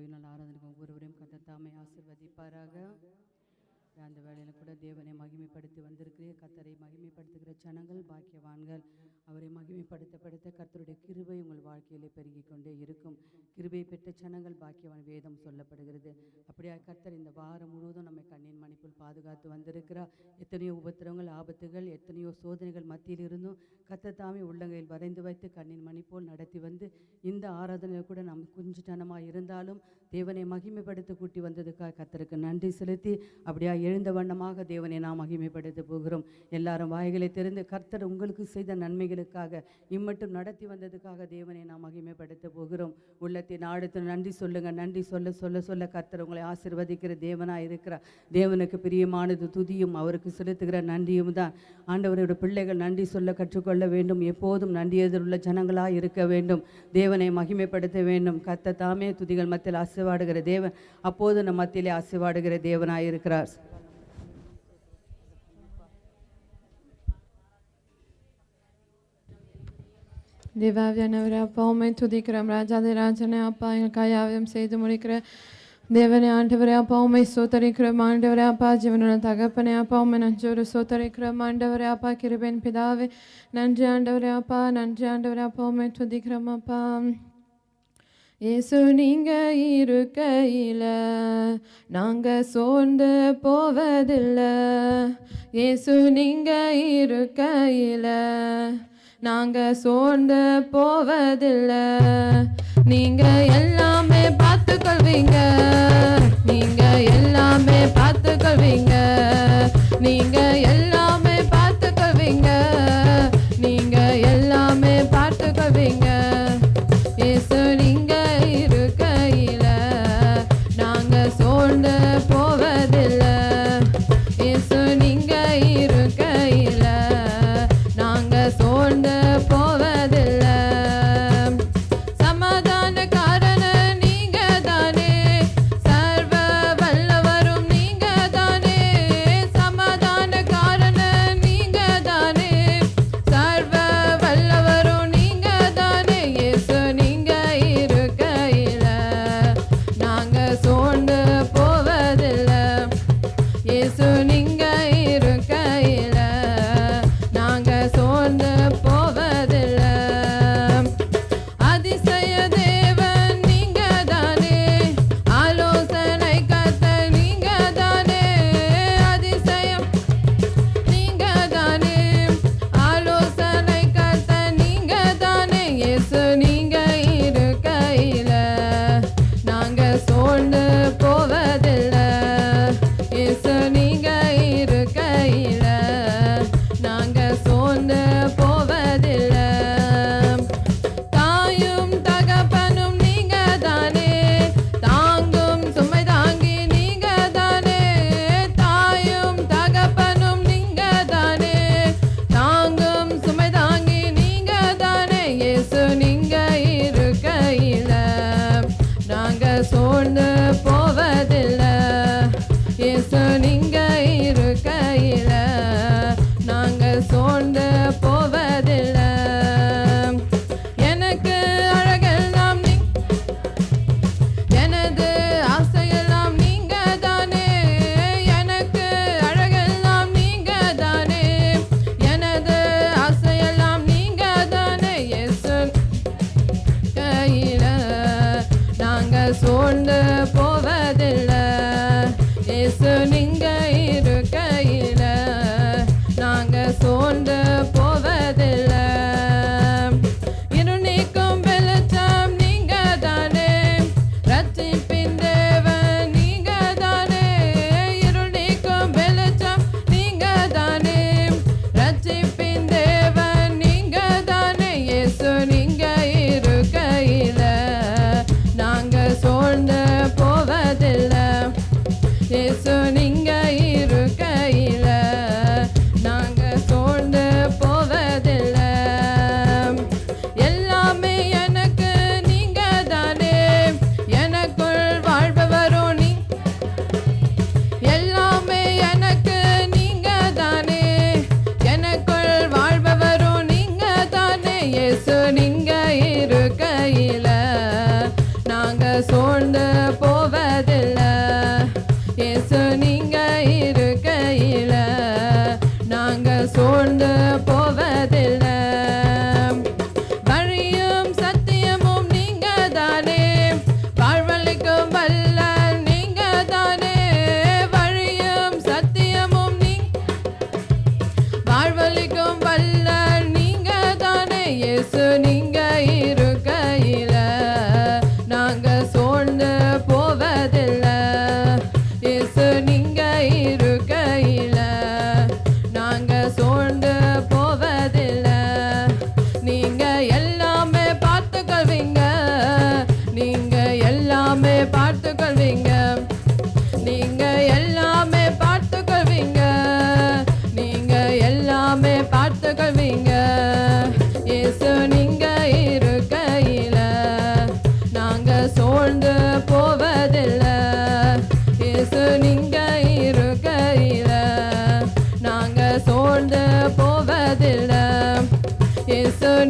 ஓய்வு நாள் ஆராதனைக்கு ஒவ்வொருவரையும் கர்த்தர் தாமே ஆசீர்வதிப்பாராக. அந்த வேளையில் கூட தேவனை மகிமைப்படுத்தி வந்திருக்கிறேன். கர்த்தரை மகிமைப்படுத்துகிற ஜனங்கள் பாக்கியவான்கள். அவரை மகிமைப்படுத்த கர்த்தருடைய கிருபை உங்கள் வாழ்க்கையிலே பெருகி கொண்டே இருக்கும். கிருபை பெற்ற ஜனங்கள் பாக்கியவான் வேதம் சொல்லப்படுகிறது. அப்படியா கர்த்தர் இந்த வாரம் முழுவதும் நம்மை கண்ணின் மணிப்புள் பாதுகாத்து வந்திருக்கிறார். எத்தனையோ உபத்திரங்கள், ஆபத்துகள், எத்தனையோ சோதனைகள் மத்தியில் இருந்தும் கர்த்தர் தாமே உள்ளங்கையில் வரைந்து வைத்து கண்ணின் மணிப்போல் நடத்தி வந்து இந்த ஆராதனையில் கூட நாம் குஞ்சுத்தனமாக இருந்தாலும் தேவனை மகிமைப்படுத்த கூட்டி வந்ததுக்காக கர்த்தருக்கு நன்றி செலுத்தி அப்படியா எழுந்த வண்ணமாக தேவனை நாம் மகிமைப்படுத்த போகிறோம். எல்லாரும் வாய்களை திறந்து கர்த்தர் உங்களுக்கு செய்த நன்மைகளுக்காக இம்மட்டும் நடத்தி வந்ததுக்காக தேவனை நாம் மகிமைப்படுத்த போகிறோம். உள்ளத்தின் ஆழத்தில் நன்றி சொல்லுங்க. நன்றி சொல்ல சொல்ல சொல்ல கர்த்தர் உங்களை ஆசீர்வதிக்கிற தேவனாக இருக்கிறார். தேவனுக்கு பிரியமானது துதியும் அவருக்கு செலுத்துகிற நன்றியும் தான். ஆண்டவருடைய பிள்ளைகள் நன்றி சொல்ல கற்றுக்கொள்ள வேண்டும். எப்போதும் நன்றியதில் உள்ள ஜனங்களாக இருக்க வேண்டும். தேவனை மகிமைப்படுத்த வேண்டும். கர்த்தர் தாமே துதிகள் மத்தியில் ஆசீர்வாடுகிற தேவன், அப்போது நம் மத்தியிலே ஆசீர்வாடுகிற தேவனாக இருக்கிறார். தேவாவியானவரே அப்பா உம்மை துதிக்கிறோம். ராஜாதி ராஜனே அப்பா எங்களுக்காக யாவையும் செய்து முடிக்கிற தேவனே ஆண்டவரே அப்பா உம்மை சோத்தரிக்கிறோம். ஆண்டவரே அப்பா ஜீவனுள்ள தகப்பனே அப்பா உம்மை நன்றோடு சோத்தரிக்கிறோம். ஆண்டவரே அப்பா கிருபையின் பிதாவே நன்றி ஆண்டவரே அப்பா, நன்றி ஆண்டவரே அப்பா உம்மை துதிக்கிறோம் அப்பா. இயேசு நீங்க இருக்கையில நாங்க சோர்ந்து போவதில்லை. இயேசு நீங்க இருக்கையில நாங்க சோர்ந்து போவதில்லை. நீங்க எல்லாமே பார்த்துக்கொள்வீங்க, நீங்க எல்லாமே பார்த்துக்கொள்வீங்க, நீங்க எல்லாமே பார்த்துக்கொள்வீங்க, நீங்க எல்லாமே பார்த்துக்கொள்வீங்க. இயேசு நீங்க இருக்கையில நாங்க சோர்ந்து போவதில்லை. இயேசு நீங்க இருக்கையில நாங்க சோர்ந்து போவதில்லை. சமாதானக்காரன நீங்க தானே, சர்வ வல்லவரும் நீங்க தானே. சமாதானக்காரன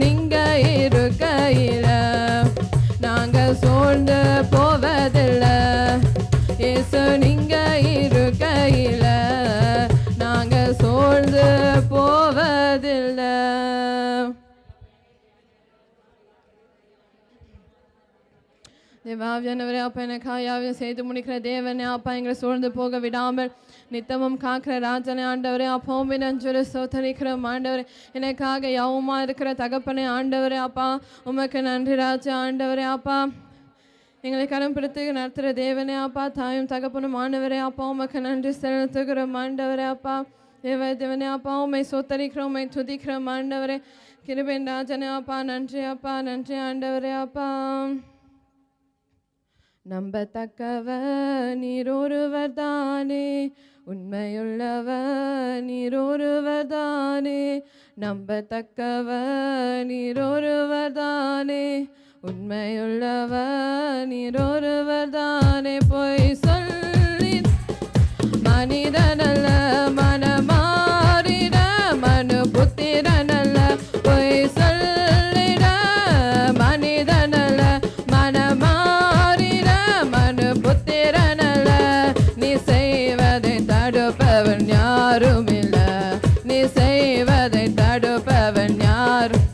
நீங்க இருக்கையில நாங்க சோர்ந்து போவதில்லை. இயேசு நீங்க இருக்கையில நாங்க சோர்ந்து போவதில்லை. தேவாவியானவரே அப்பா எனக்காக யாவையும் செய்து முடிக்கிற தேவனே அப்பா எங்களை சூழ்ந்து போக விடாமல் நித்தமும் காக்கிற ராஜனே ஆண்டவரே அப்பாவுமே நஞ்சொரு சோதரிக்கிறோம் ஆண்டவரே. எனக்காக யாவுமா இருக்கிற தகப்பனே ஆண்டவரே அப்பா உமக்கு நன்றி ராஜா ஆண்டவரே அப்பா. எங்களை கரம் பிடித்து நடத்துகிற தேவனே அப்பா தாயும் தகப்பனும் ஆண்டவரே அப்பா உமக்கு நன்றி செலுத்துகிறோம் ஆண்டவரே அப்பா. தேவனே அப்பா உண்மை சோத்தரிக்கிறோம் உண்மை துதிக்கிறோம் ஆண்டவரே. கிருபையின் ராஜனே அப்பா நன்றி அப்பா நன்றி ஆண்டவரே அப்பா. நம்பத்தக்கவ நீரொருவர் தானே உண்மையுள்ளவ நீரொருவர் தானே. நம்பத்தக்கவ நீரொருவர் தானே உண்மையுள்ளவ நீரொருவர் தானே. பொய் சொல்லி மனிதனல்ல மனமாறிட மனு புத்திரனல்ல. பொய் சொல்லிட மனிதனல்ல மனமாறிட மனு புத்திரனல்ல. நீ செய்வதை தடுப்பவன் யாரும் இல்ல. நீ செய்வதை தடுப்பவன் யாரும்.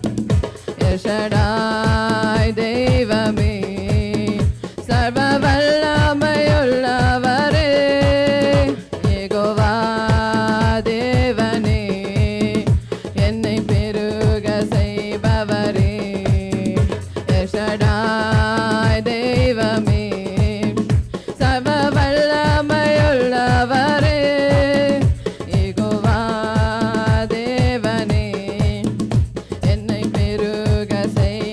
எஷடாய் தெய்வமே சர்வ வல்லமையுள்ளவரே. யெகோவா தேவனே என்னை பெருக செய்பவரே. எஷடாய் தெய்வமே சர்வ வல்லமையுள்ளவரே. யெகோவா தேவனே என்னை பெருக செய்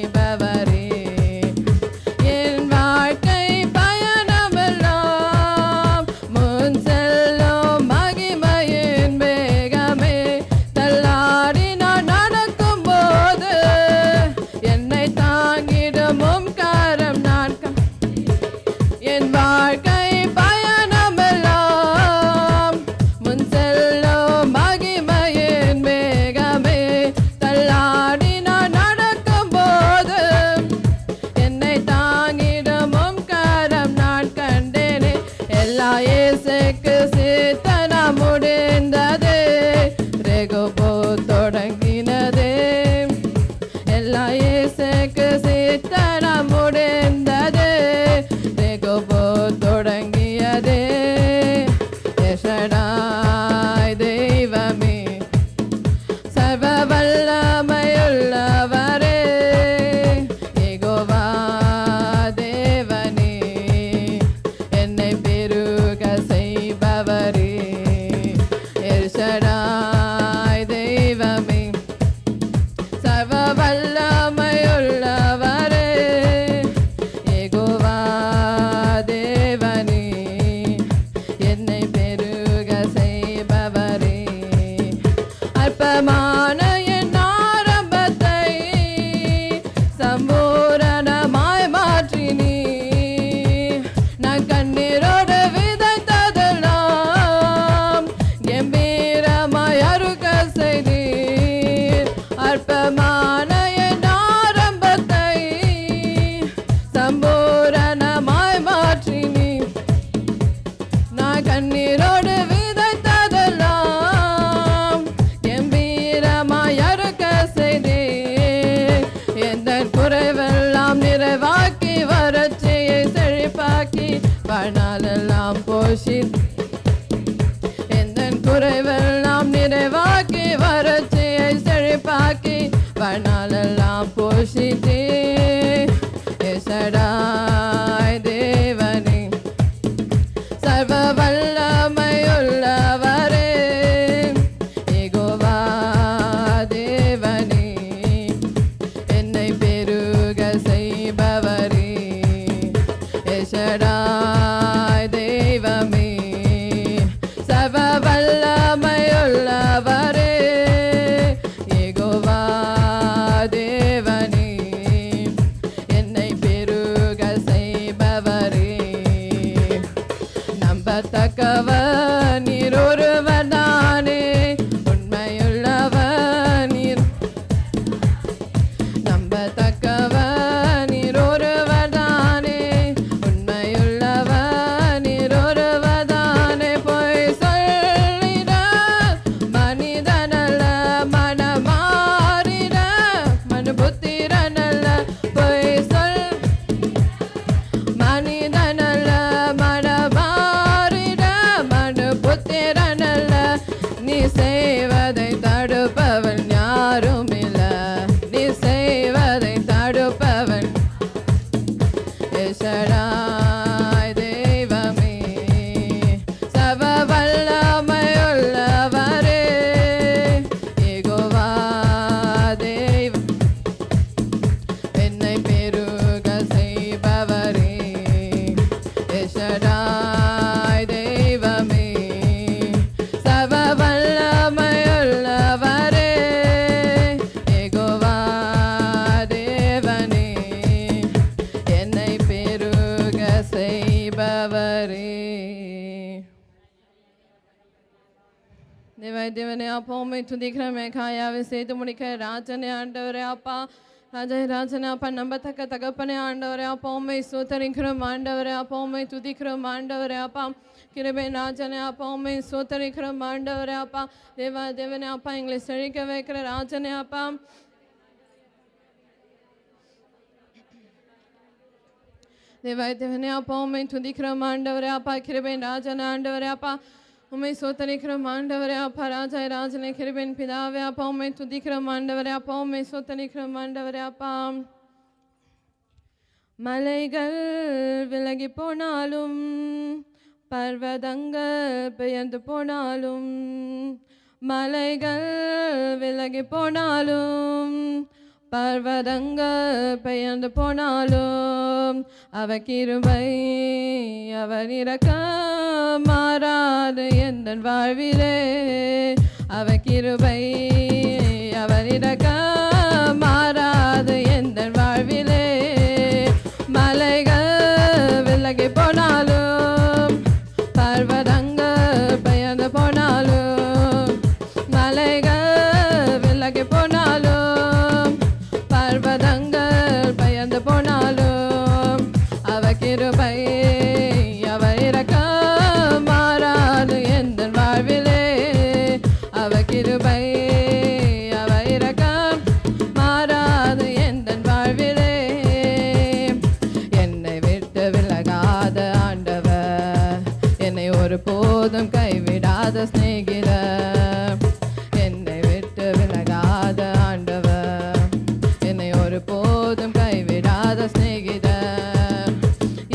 தேவாய் தேவனே அப்பா உம்மை துதிக்கிறோம் மேகாயாவை செய்து முடிக்க ராஜனே ஆண்டவரே அப்பா ராஜாய் ராஜனே அப்பா நம்பத்தக்க தகப்பனே ஆண்டவரே அப்பா உம்மை சோத்தரிக்கிறோம் ஆண்டவரே அப்பா உம்மை துதிக்கிறோம் ஆண்டவரே அப்பா கிருபை ராஜனே அப்பா உம்மை சோத்தரிக்கிறோம் ஆண்டவரே அப்பா தேவா தேவனே அப்பா எங்களை செழிக்க வைக்கிற ராஜனே அப்பா தேவாய் தேவனே அப்பா உம்மை துதிக்கிறோம் ஆண்டவரே அப்பா கிருபை ராஜனே ஆண்டவரே அப்பா உம்மை சோத்தரிக்கிறோம் ஆண்டவரே அப்பா ராஜாய் ராஜனே கிருபையின் பிதாவே அப்பா உம்மை துதிக்கிறோம் ஆண்டவரே அப்பா உம்மை சோத்தரிக்கிறோம் ஆண்டவரே அப்பா மலைகள் விலகி போனாலும் பர்வதங்கள் பெயர்ந்து போனாலும் மலைகள் விலகி போனாலும் பர்வதங்கள் பெயர்ந்து போனாலும் அவர் கிருபை அவர் இரக்கம் மாறாது எந்தன் வாழ்விலே அவர் கிருபை அவர் இரக்கம் மாறாது எந்தன் வாழ்விலே மலைகள் விலகி போனாலும் பர்வதங்கள் பெயர்ந்து போனாலும் மலைகள் விலகி போனாலும் பர்வதங்கள் பெயர்ந்து போனாலும் அவர் கிருபை அவர் இரக்கம் மாறாது எந்தன் வாழ்விலே அவர் கிருபை அவர் இரக்கம் மாறாது எந்தன் வாழ்விலே என்னை விட்டு விலகாத ஆண்டவர் என்னை ஒரு போதும் கைவிடாத சிநேகிதர் என்னை விட்டு விலகாத ஆண்டவர் என்னை ஒரு போதும் கைவிடாத சிநேகிதர்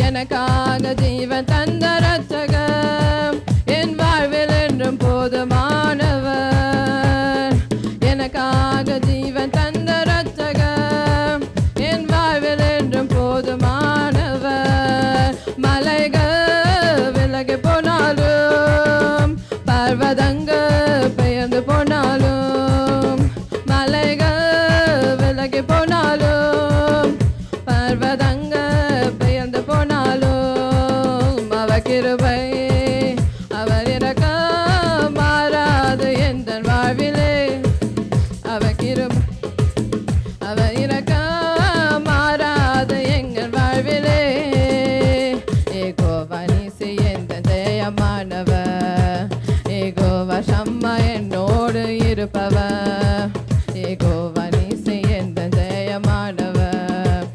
எனக்காக ஜீவன் தந்த ரட்சகர் என் வாழ்வில் என்றும் போதுமானவர் எனக்காக ஜீவன் தந்த ரட்சகர் என் வாழ்வில் என்றும் போதுமானவர் மலைகள் விலகி போனாலும் பர்வதங்கள் பெயர்ந்து போனாலும் மலைகள் விலகி போனாலும் பர்வதங்கள் பெயர்ந்து போனாலும் அவர் கிருபை அவர் இரக்கம் மாறாது எந்தன் வாழ்விலே அவர் கிருபை அவர் இரக்கம் மாறாது எங்கள் வாழ்விலே ஏகோவா நீசி எந்தன் ஜெயமானவர் ஏகோவா ஷம்மா என்னோடு இருப்பவர் ஏகோவா நீசி எந்தன் ஜெயமானவர்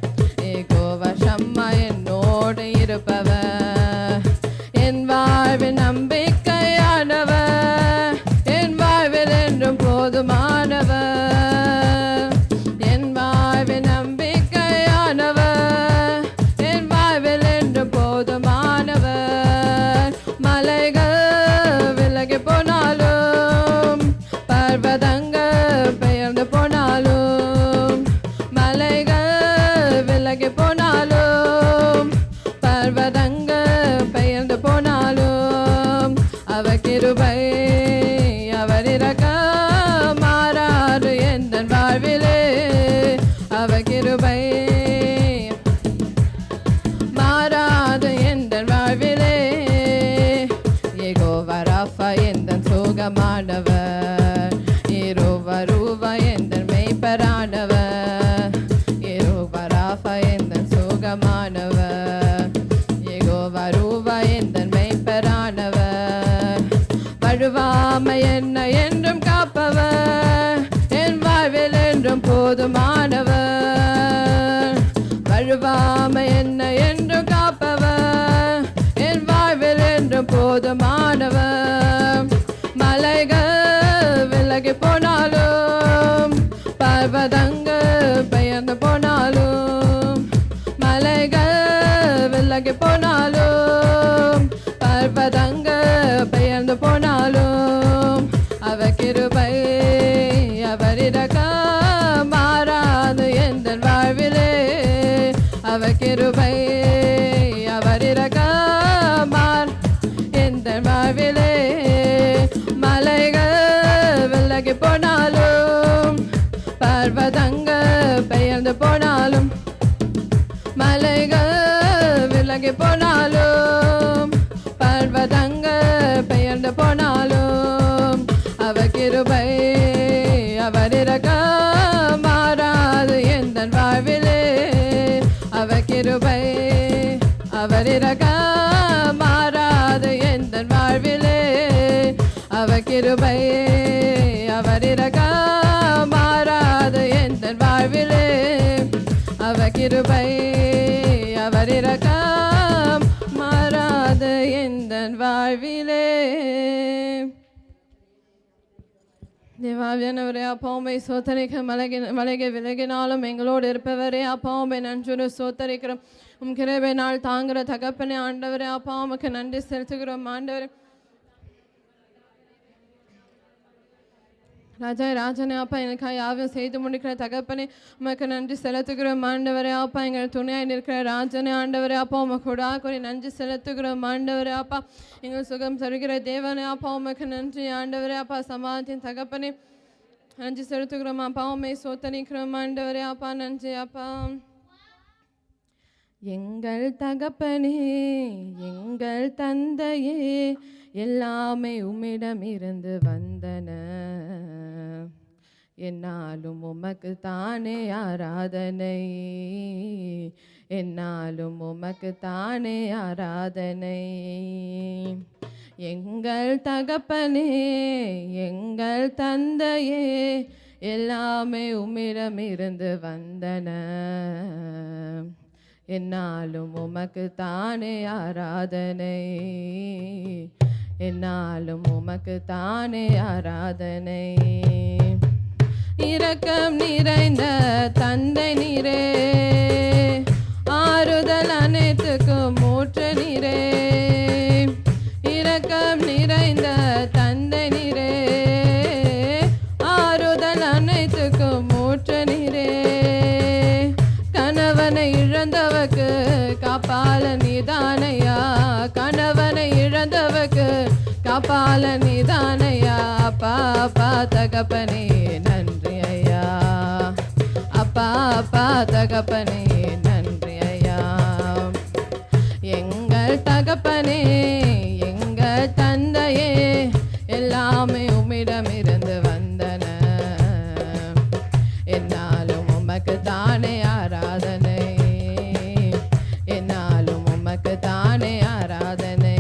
ஏகோவா ஷம்மா என்னோடு இருப்பவர் என் வாழ்வின் நம்பிக்கையானவர் என் வாழ்வில் என்றும் போதுமானவர் என் வாழ்வின் நம்பிக்கையானவர் என் வாழ்வில் என்றும் போதுமானவர் மலைகள் விலகி போனாலும் பர்வதங்கள் பெயர்ந்து போனாலும் மலைகள் விலகி போனாலும் பர்வதங்கள் பெயர்ந்து போனாலும் அவர் கிருபை அவர் இரக்கம் மாறாது எந்தன் வாழ்விலே அவர் கிருபை மாறாது எந்தன் வாழ்விலே யெகோவா ராஃபா எந்தன் சுகமானவர் யெகோவா ரூவா எந்தன் மேய்ப்பரானவர் யெகோவா ராஃபா எந்தன் சுகமானவர் யெகோவா ரூவா எந்தன் மேய்ப்பரானவர் வழுவாமை என்னை என்றும் காப்பவர் என் வாழ்வில் என்றும் போதுமானவர் வழுவாமை என்னை என்றும் காப்பவர் என் வாழ்வில் என்றும் போதுமானவர் மலைகள் விலகி போனாலும் பர்வதங்கள் பெயர்ந்து போனாலும் மலைகள் விலகி போனாலும் பர்வதங்கள் பெயர்ந்து போனாலும் அவர் கிருபை அவர் இரக்கம் மாறாது எந்தன் வாழ்விலே அவர் கிருபை அவர் இரக்கம் எந்தன் வாழ்விலே மலைகள் விலகி போனாலும் பர்வதங்கள் பெயர்ந்து போனாலும் மலைகள் விலகி போனாலும் பர்வதங்கள் பெயர்ந்து போனாலும் அவர் இரக்கம் மாறாது எந்தன் வாழ்விலே. அவர் கிருபை அவர் இரக்கம் மாறாது எந்தன் வாழ்விலே. அவர் கிருபை அவர் இரக்கம் மாறாது எந்தன் வாழ்விலே. தேவாவியானவரே அப்பாவுமை சோத்தரிக்க மலைகை விலகினாலும் எங்களோடு இருப்பவரே அப்பாவுமை நன்றுரு சோத்தரிக்கிறோம். உம் கிருபை நாள் தாங்குற தகப்பனே ஆண்டவரே அப்பா உமக்கு நன்றி செலுத்துகிறோம். ஆண்டவரே ராஜா ராஜனே அப்பா எனக்காக யாவையும் செய்து முடிக்கிற தகப்பனே உமக்கு நன்றி செலுத்துகிறோம். ஆண்டவரே அப்பா எங்கள் துணையாய் நிற்கிற ராஜனே ஆண்டவரே அப்பா உமக்கு கூடாக்குறை நன்றி செலுத்துகிறோம். ஆண்டவரே அப்பா எங்கள் சுகம் தருகிற தேவனே அப்பா உமக்கு நன்றி. ஆண்டவரே அப்பா சமாதானத்தின் தகப்பனே நன்றி செலுத்துகிறோம். அப்பா உம்மை சோத்தரிக்கிறோம். ஆண்டவரே அப்பா நன்றி அப்பா. எங்கள் தகப்பனே எங்கள் தந்தையே எல்லாமே உம்மிடமிருந்து வந்தன. என்னாலும் உமக்கு தானே ஆராதனை. என்னாலும் உமக்கு தானே ஆராதனை. எங்கள் தகப்பனே எங்கள் தந்தையே எல்லாமே உம்மிடமிருந்து வந்தன. என்னாலும் உமக்கு தானே ஆராதனை. என்னாலும் உமக்கு தானே ஆராதனை. இரக்கம் நிறைந்த தந்தை நீரே ஆறுதல் அனைத்துக்கும் ஊற்று நீரே. இரக்கம் நிறைந்த தந்தை நீரே ஆறுதல் அனைத்துக்கும் ஊற்று நீரே. கணவனை இழந்தவக்கு காப்பால நீதானையா. கணவனை இழந்தவக்கு காப்பால நீதானையா. அப்பா அப்பா தகப்பனே நன்றி ஐயா. அப்பா அப்பா தகப்பனே நன்றி ஐயா. எங்கள் தகப்பனே எங்கள் தந்தையே எல்லாமே உம்மிடமிருந்து வந்தன. என்னாலும் உமக்கு தானே ஆராதனை. என்னாலும் உமக்கு தானே ஆராதனை.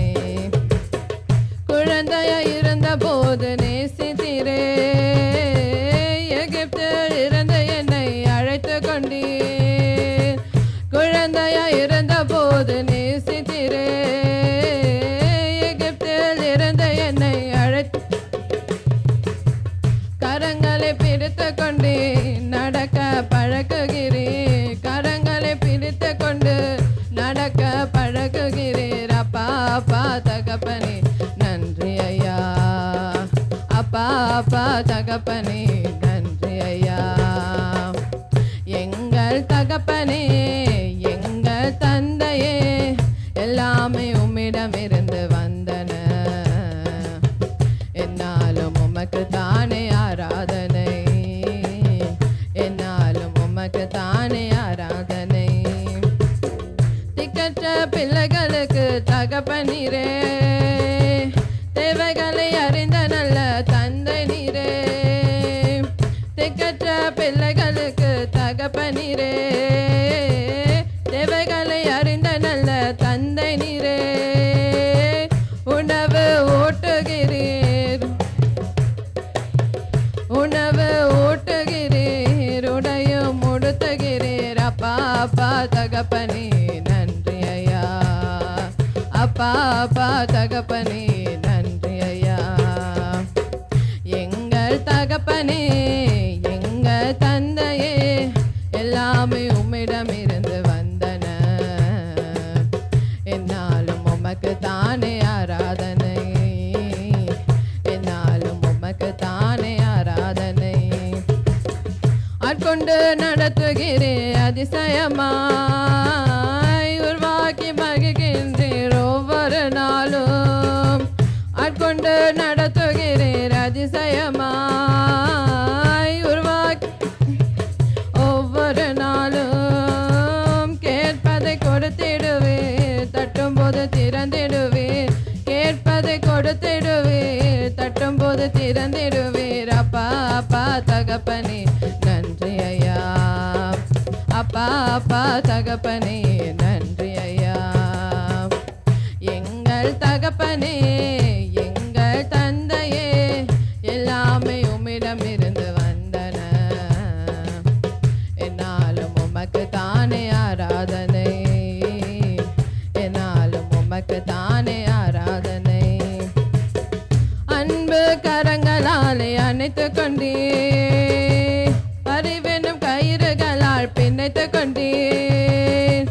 குழந்தையா இருந்த போது நேசித்தீரே. எகிப்தில் இருந்த என்னை அழைத்து கொண்டீர். குழந்தையா இருந்த போது நேசித்தீரே. எகிப்தில் இருந்த என்னை அழைத்து கரங்களை பிடித்து கொண்டு நடக்க பழகுகிறீர். கரங்களை பிடித்து கொண்டு நடக்க பழகுகிறீர். அப்பா அப்பா தகப்பனே நன்றி ஐயா. அப்பா அப்பா தகப்பனே நன்றி ஐயா. எங்கள் தகப்பனே எங்கள் தந்தையே எல்லாமே உம்மிடமிருந்து வந்தன. என்னாலும் உமக்கு தானே ஆராதனை. என்னாலும் உமக்கு தானே ஆராதனை. திக்கற்ற பிள்ளைகளுக்கு தகப்பனீரே தேவைகளை அறிந்த நல்ல தந்தை நீரே. திக்கற்ற பிள்ளைகளுக்கு தகப்பனீரே தேவைகளை அறிந்த நல்ல தந்தை நீரே. உணவு ஊட்டுகிறீர் உணவு ஊட்டுகிறீர் உடையும் உடுத்துகிறீர். அப்பா அப்பா தகப்பனே நன்றி ஐயா. அப்பா அப்பா தகப்பனே நன்றி ஐயா. எங்கள் தகப்பனே எங்கள் தந்தையே எல்லாமே உம்மிடமிருந்து வந்தன. என்னாலும் உமக்கு தானே ஆராதனை. என்னாலும் உமக்கு தானே ஆராதனை. ஆட்கொண்டு நடத்துகிறே அதிசயமாய் உருவாக்கி மகிழ்கின்றீர் ஒவ்வொரு நாளும். ஆட்கொண்டு நடத்துகிறீர் அதிசயமாய் உருவாக்கி ஒவ்வொரு நாளும். கேட்பதை கொடுத்திடுவீர் தட்டும் போது திறந்திடுவீர். கேட்பதை கொடுத்திடுவீர் தட்டும் போது திறந்திடுவீர். அப்பா அப்பா தகப்பனே நன்றி ஐயா. அப்பா அப்பா தகப்பனே நன்றி ஐயா. உமக்கு தானே ஆராதனை, என்னாலும் உமக்கு தானே ஆராதனை. அன்பு கரங்களாலே அணைத்து கொண்டீர், அறிவெனும் கயிறுகளால் பிணைத்து கொண்டீர்.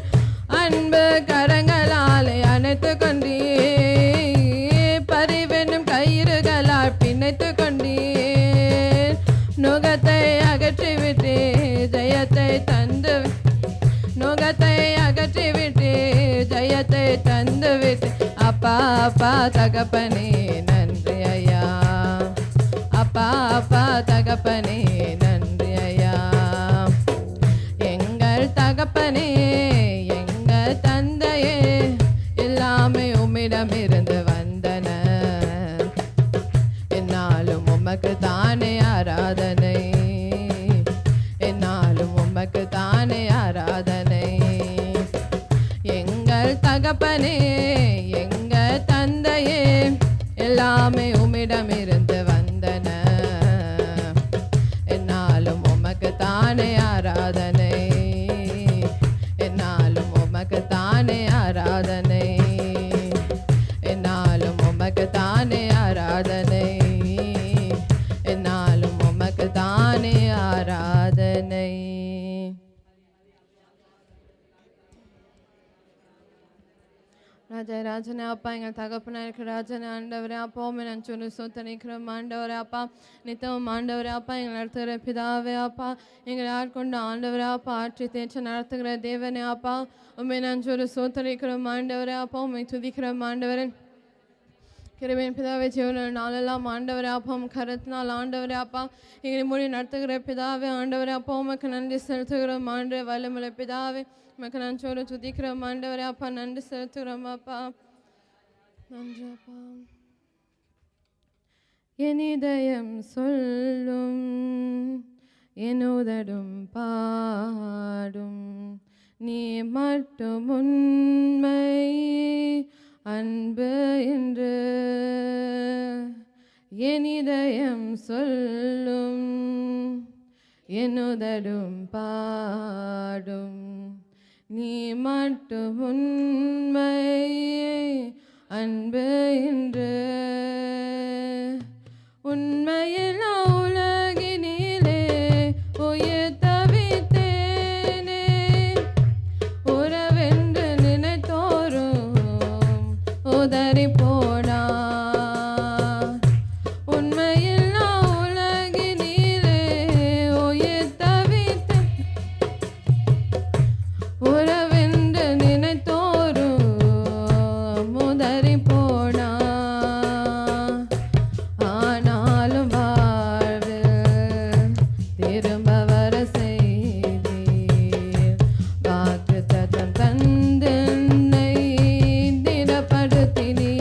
அன்பு கரங்களாலே அணைத்து கொண்டீர், பரிவெனும் கயிறுகளால் பிணைத்து கொண்டீர். நுகத்தை அகற்றிவிட்டு ஜெயத்தை தந்து, நுகத்தை அகற்றிவிட்டு ஜெயத்தை தந்துவிட்டு. அப்பா அப்பா தகப்பனே நன்றி ஐயா, அப்பா அப்பா தகப்பனே நன்றி ஐயா. எங்கள் தகப்பனே எங்கள் தந்தையே எல்லாமே உம்மிடமிருந்து வந்தன, என்னாலும் உமக்கு தானே ஆராதனை, என்னாலும் உமக்கு தானே ஆராதனை. எங்கள் தகப்பனே எங்கள் தந்தையே எல்லாமே உம்மிடமிருந்து வந்தன, என்னாலும் உமக்கு தானே ஆராதனை, என்னாலும் உமக்கு தானே ஆராதனை, என்னாலும் உமக்கு தானே ஆராதனை, என்னாலும் உமக்கு தானே ஆராதனை. ராஜா ராஜனே அப்பா, எங்கள் தகப்பனா இருக்கிற ராஜனே ஆண்டவரே அப்பா, உம்மை நான் சொல்லி சொத்தனிக்கிறோம் ஆண்டவரே அப்பா, நித்தமும் ஆண்டவரே அப்பா, எங்கள் நடத்துகிற பிதாவே அப்பா, எங்களை ஆட்கொண்டு ஆண்டவரே அப்பா, ஆற்றி தேய்ச்சி நடத்துகிற தேவனே அப்பா, உம்மை நான் சொல்லி சொத்தனிக்கிறோம் ஆண்டவரே அப்பா, உம்மை துதிக்கிறோம் ஆண்டவரே. கிருபையின் பிதாவே, ஜீவன நாளெல்லாம் ஆண்டவரே அப்பா, உம் கரத்தினால் ஆண்டவரே அப்பா, எங்களை மொழி நடத்துகிற பிதாவே ஆண்டவரே அப்பா, உமக்கு நன்றி செலுத்துகிறோம் ஆண்டவரே. வல்லமுள்ள பிதாவே, உமக்கு நான் சொல்லி துதிக்கிறோம் ஆண்டவரே அப்பா, நன்றி செலுத்துகிறோம் அப்பா, நன்றி அப்பா. என் இதயம் சொல்லும் என் உதடும் பாடும், நீ மட்டும் உண்மை அன்பு என்று. என் இதயம் சொல்லும் என் உதடும் பாடும், நீ மட்டும் உண்மை அன்பு என்று. உண்மையில் உலகினிலே உயிர் தவித்தேனே, உறவென்று நினைத்தோறும் உதறி போனார். உண்மையில் உலகினிலே உயிர் தவித்தேன், உறவென்று நினைத்தோறும் உதறி போனார். ஆனாலும் வாழ்வில் திரும்ப வர செய்தீர், வாக்குத்தத்தம் தந்து என்னை திடப்படுத்தினீர்.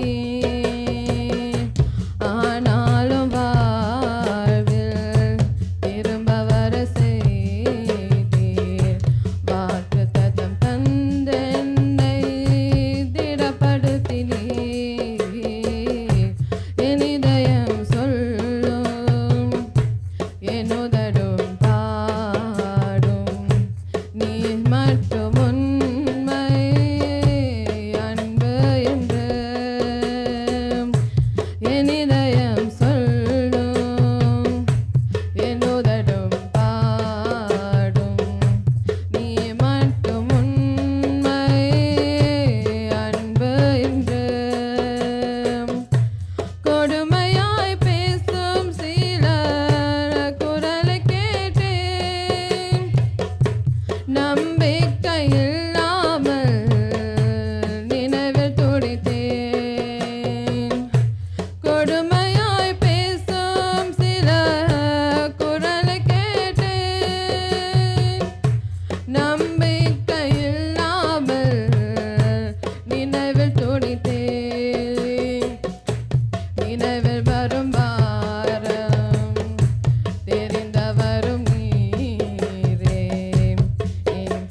ஆனாலும் வாழ்வில் திரும்ப வர செய்தீர், வாக்குத்தத்தம் தந்து என்னை திடப்படுத்தினீர். என் இதயம் சொல்லும் என் உதடும் பாடும், நீ மட்டும் உண்மை அன்பு என்று. என் இதயம் சொல்லும் என் உதடும் பாடும், நீ மட்டும் உண்மை அன்பு என்று. கொடுமையாய் பேசும் சிலர் குரலை கேட்டேன், நம்பிக்கை இல்லாமல் நினைவில் துடித்தேன். கொடுமையாய் பேசும் சிலர் குரலை கேட்டேன், நம்பிக்கை இல்லாமல் நினைவில் துடித்தேன். நினைவில் வரும் பாரம் தெரிந்தவரும் நீரே, என்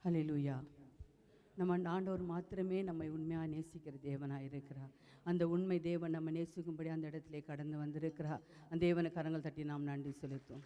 ஹல்லேலூயா. நம்ம ஆண்டவர் மாத்திரமே நம்மை உண்மையாக நேசிக்கிற தேவனாக இருக்கிறார். அந்த உண்மை தேவன் நம்ம நேசிக்கும்படி அந்த இடத்திலே கடந்து வந்திருக்கிறார். அந்த தேவனை கரங்கள் தட்டி நாம் நன்றி செலுத்துவோம்.